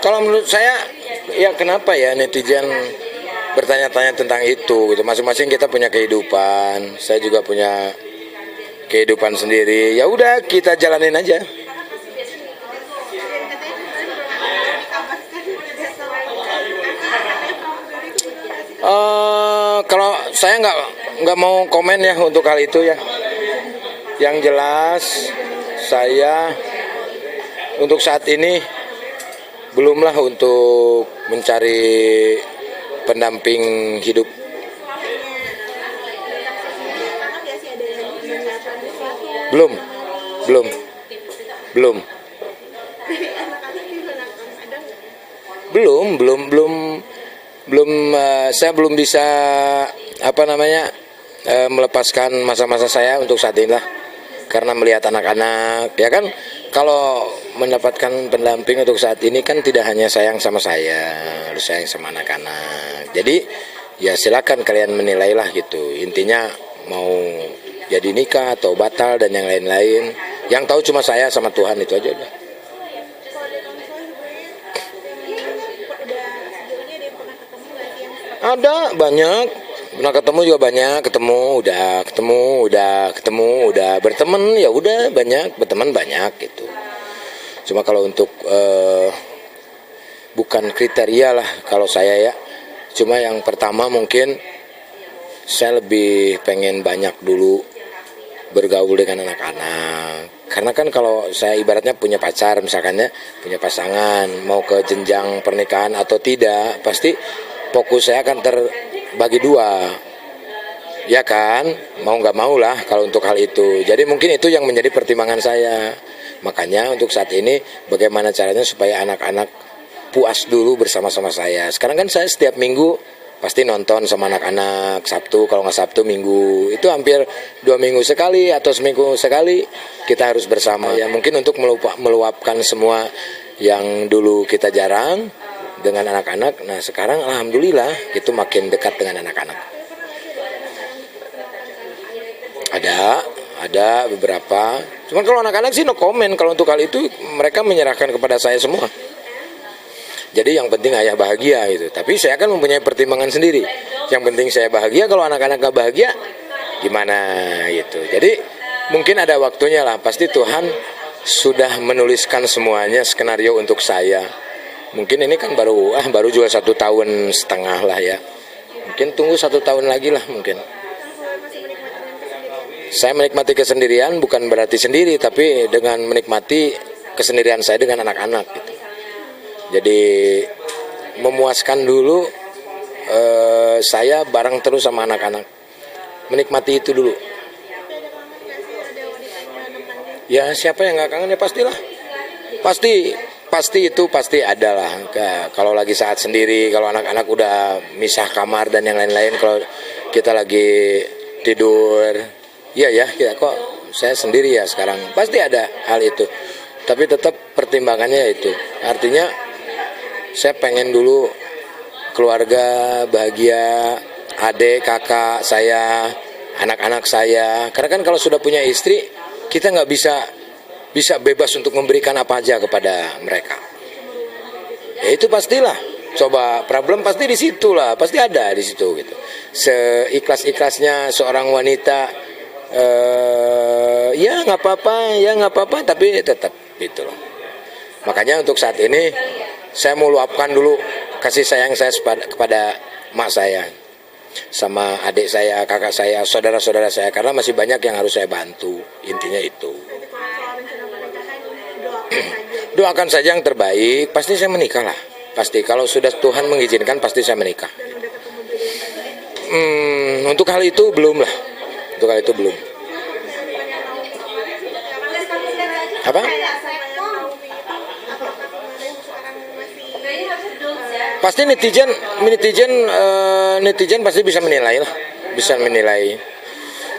Kalau menurut saya, ya kenapa ya netizen bertanya-tanya tentang itu gitu. Masing-masing kita punya kehidupan. Saya juga punya kehidupan sendiri. Ya udah kita jalanin aja. Kalau saya nggak mau komen ya untuk hal itu ya. Yang jelas saya untuk saat ini belumlah untuk mencari pendamping hidup. Belum, belum, belum, belum, belum, belum, belum. Saya belum bisa melepaskan masa-masa saya untuk saat ini lah. Karena melihat anak-anak, ya kan, kalau mendapatkan pendamping untuk saat ini kan tidak hanya sayang sama saya, harus sayang sama anak-anak. Jadi ya silakan kalian menilailah gitu. Intinya mau jadi nikah atau batal dan yang lain-lain. Yang tahu cuma saya sama Tuhan, itu aja udah. Ada banyak. Pernah ketemu juga banyak, udah berteman ya udah banyak, berteman banyak gitu. Cuma kalau untuk bukan kriteria lah kalau saya ya. Cuma yang pertama mungkin saya lebih pengen banyak dulu bergaul dengan anak-anak. Karena kan kalau saya ibaratnya punya pacar misalkan ya, punya pasangan, mau ke jenjang pernikahan atau tidak, pasti fokus saya akan terbagi dua, ya kan, mau nggak mau lah kalau untuk hal itu. Jadi mungkin itu yang menjadi pertimbangan saya. Makanya untuk saat ini bagaimana caranya supaya anak-anak puas dulu bersama-sama saya. Sekarang kan saya setiap minggu pasti nonton sama anak-anak, Sabtu, kalau nggak Sabtu Minggu, itu hampir 2 minggu sekali atau seminggu sekali kita harus bersama. Ya mungkin untuk meluapkan semua yang dulu kita jarang dengan anak-anak. Nah sekarang alhamdulillah itu makin dekat dengan anak-anak. Ada beberapa. Cuman kalau anak-anak sih no comment. Kalau untuk hal itu mereka menyerahkan kepada saya semua. Jadi yang penting ayah bahagia gitu. Tapi saya kan mempunyai pertimbangan sendiri. Yang penting saya bahagia. Kalau anak-anak gak bahagia gimana gitu. Jadi mungkin ada waktunya lah. Pasti Tuhan sudah menuliskan semuanya skenario untuk saya. Mungkin ini kan baru juga 1,5 tahun lah ya. Mungkin tunggu 1 tahun lagi lah mungkin. Saya menikmati kesendirian bukan berarti sendiri, tapi dengan menikmati kesendirian saya dengan anak-anak gitu. Jadi memuaskan dulu saya bareng terus sama anak-anak. Menikmati itu dulu. Ya siapa yang gak kangen ya pastilah. Pasti itu pasti ada lah. Kalau lagi saat sendiri, kalau anak-anak udah misah kamar dan yang lain-lain, kalau kita lagi tidur, ya kok saya sendiri ya sekarang, pasti ada hal itu. Tapi tetap pertimbangannya itu, artinya saya pengen dulu keluarga bahagia, adik, kakak saya, anak-anak saya. Karena kan kalau sudah punya istri, kita nggak bisa bebas untuk memberikan apa aja kepada mereka. Ya itu pastilah. Coba problem pasti di situ lah, pasti ada di situ gitu. Seikhlas-ikhlasnya seorang wanita, ya nggak apa-apa, tapi tetap gitu loh. Makanya untuk saat ini saya mau luapkan dulu kasih sayang saya kepada mak saya, sama adik saya, kakak saya, saudara-saudara saya, karena masih banyak yang harus saya bantu. Intinya itu. Doakan saja yang terbaik, pasti saya menikah lah. Pasti kalau sudah Tuhan mengizinkan pasti saya menikah. Untuk hal itu belum lah. Untuk hal itu belum. Apa? Pasti netizen pasti bisa menilai lah, bisa menilai.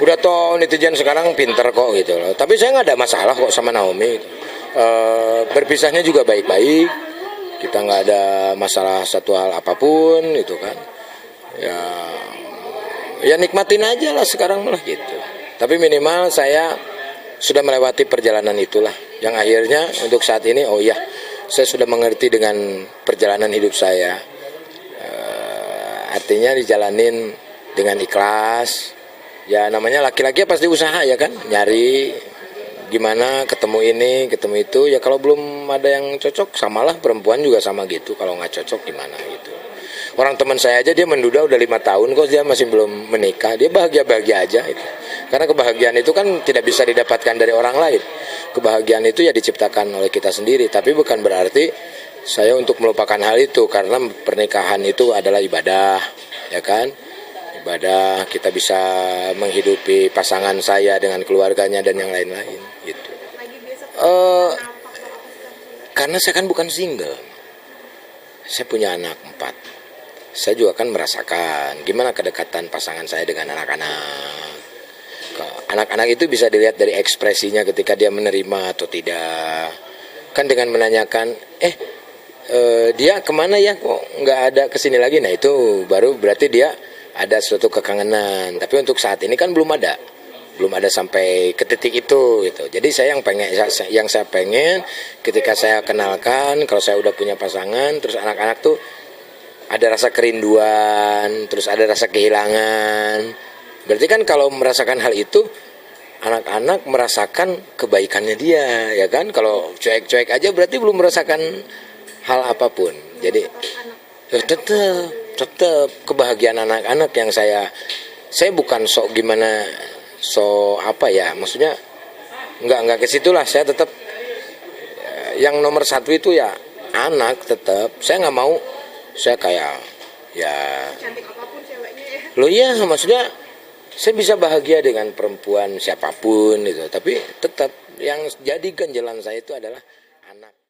Udah toh netizen sekarang pinter kok gitu loh. Tapi saya nggak ada masalah kok sama Naomi. Berpisahnya juga baik-baik. Kita nggak ada masalah satu hal apapun itu kan. Ya nikmatin aja lah sekarang malah gitu. Tapi minimal saya sudah melewati perjalanan itulah. Yang akhirnya untuk saat ini saya sudah mengerti dengan perjalanan hidup saya. Artinya dijalanin dengan ikhlas. Ya namanya laki-laki pasti usaha ya kan, nyari gimana ketemu ini, ketemu itu. Ya kalau belum ada yang cocok, samalah perempuan juga sama gitu. Kalau nggak cocok gimana gitu. Orang teman saya aja dia menduda udah 5 tahun kok dia masih belum menikah. Dia bahagia-bahagia aja itu. Karena kebahagiaan itu kan tidak bisa didapatkan dari orang lain. Kebahagiaan itu ya diciptakan oleh kita sendiri. Tapi bukan berarti saya untuk melupakan hal itu, karena pernikahan itu adalah ibadah, ya kan? Ibadah, kita bisa menghidupi pasangan saya dengan keluarganya dan yang lain-lain gitu. Karena saya kan bukan single. Saya punya anak 4. Saya juga kan merasakan gimana kedekatan pasangan saya dengan anak-anak. Anak-anak itu bisa dilihat dari ekspresinya ketika dia menerima atau tidak. Kan dengan menanyakan, dia kemana ya, kok nggak ada kesini lagi. Nah itu baru berarti dia ada suatu kekangenan. Tapi untuk saat ini kan belum ada sampai ke titik itu gitu. Jadi saya yang saya pengen ketika saya kenalkan, kalau saya udah punya pasangan, terus anak-anak tuh ada rasa kerinduan, terus ada rasa kehilangan. Berarti kan kalau merasakan hal itu, anak-anak merasakan kebaikannya dia, ya kan? Kalau cuek-cuek aja berarti belum merasakan hal apapun. Jadi tetap kebahagiaan anak-anak yang saya bukan sok gimana, apa ya, maksudnya nggak ke situlah. Saya tetap yang nomor 1 itu ya anak. Tetap saya nggak mau saya kayak ya cantik apapun ceweknya ya. Loh iya, maksudnya saya bisa bahagia dengan perempuan siapapun itu, tapi tetap yang jadi ganjalan saya itu adalah anak.